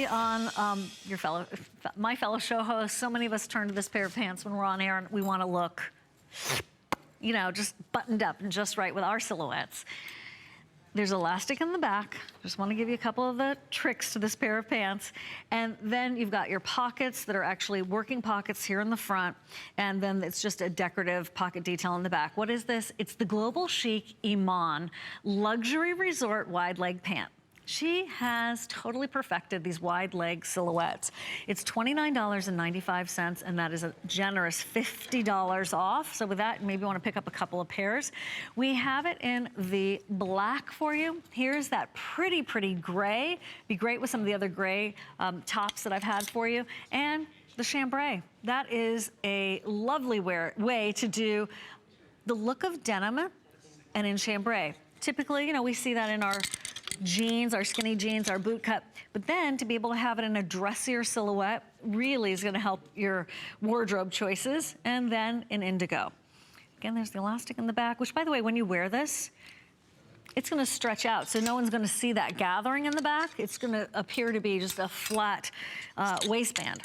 On my fellow show hosts, so many of us turn to this pair of pants when we're on air and we want to look, you know, just buttoned up and just right with our silhouettes. There's elastic in the back. Just want to give you a couple of the tricks to this pair of pants. And then you've got your pockets that are actually working pockets here in the front. And then it's just a decorative pocket detail in the back. What is this? It's the Global Chic IMAN Luxury Resort Wide Leg Pant. She has totally perfected these wide leg silhouettes. It's $29.95, and that is a generous $50 off. So with that, maybe you want to pick up a couple of pairs. We have it in the black for you. Here's that pretty gray. Be great with some of the other gray tops that I've had for you. And the chambray. That is a lovely way to do the look of denim and in chambray. Typically, you know, we see that in our jeans, our skinny jeans, our boot cut, but then to be able to have it in a dressier silhouette really is going to help your wardrobe choices. And then in indigo. Again, there's the elastic in the back, which, by the way, when you wear this, it's going to stretch out, so no one's going to see that gathering in the back. It's going to appear to be just a flat waistband.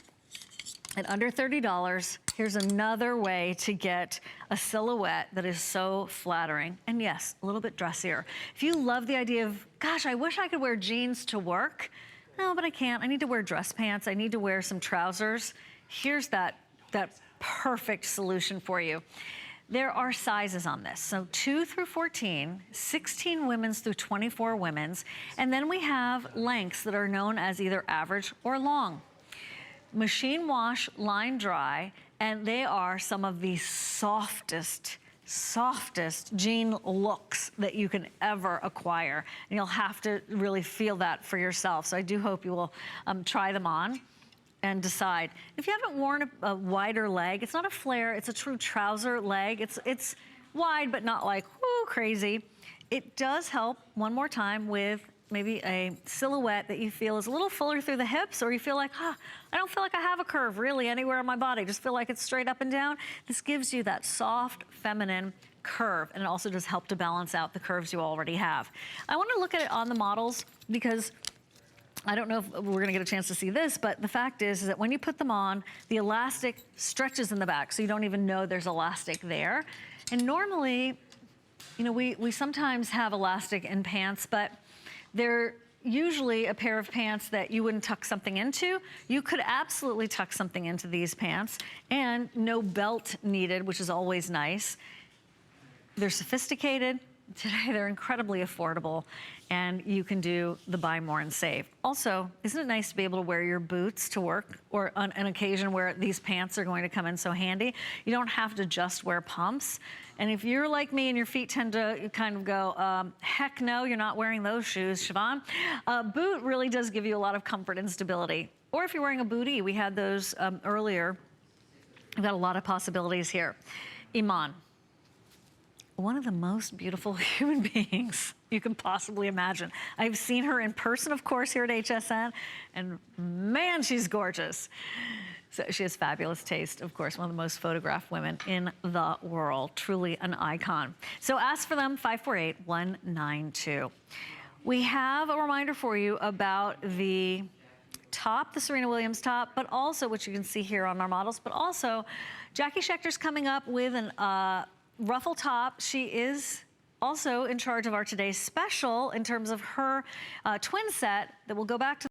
At under $30, here's another way to get a silhouette that is so flattering. And yes, a little bit dressier. If you love the idea of, gosh, I wish I could wear jeans to work. No, but I can't. I need to wear dress pants. I need to wear some trousers. Here's that perfect solution for you. There are sizes on this. So 2 through 14, 16 women's through 24 women's. And then we have lengths that are known as either average or long. Machine wash, line dry, and they are some of the softest jean looks that you can ever acquire. And you'll have to really feel that for yourself. So I do hope you will try them on and decide. If you haven't worn a wider leg, it's not a flare, it's a true trouser leg. It's wide, but not like, whoo, crazy. It does help, one more time, with maybe a silhouette that you feel is a little fuller through the hips, or you feel like, I don't feel like I have a curve really anywhere on my body. Just feel like it's straight up and down. This gives you that soft, feminine curve, and it also does help to balance out the curves you already have. I want to look at it on the models because I don't know if we're gonna get a chance to see this, but the fact is that when you put them on, the elastic stretches in the back, so you don't even know there's elastic there. And normally, you know, we sometimes have elastic in pants, but they're usually a pair of pants that you wouldn't tuck something into. You could absolutely tuck something into these pants, and no belt needed, which is always nice. They're sophisticated. Today, they're incredibly affordable, and you can do the buy more and save. Also, isn't it nice to be able to wear your boots to work, or on an occasion where these pants are going to come in so handy? You don't have to just wear pumps. And if you're like me and your feet tend to kind of go, heck no, you're not wearing those shoes, Siobhan. A boot really does give you a lot of comfort and stability. Or if you're wearing a bootie, we had those earlier. We've got a lot of possibilities here. IMAN. One of the most beautiful human beings you can possibly imagine. I've seen her in person, of course, here at HSN, and man, she's gorgeous. So she has fabulous taste, of course, one of the most photographed women in the world, truly an icon. So ask for them, 548-192. We have a reminder for you about the top, the Serena Williams top, but also, which you can see here on our models, but also Jackie Schechter's coming up with an ruffle top. She is also in charge of our today's special in terms of her twin set that will go back to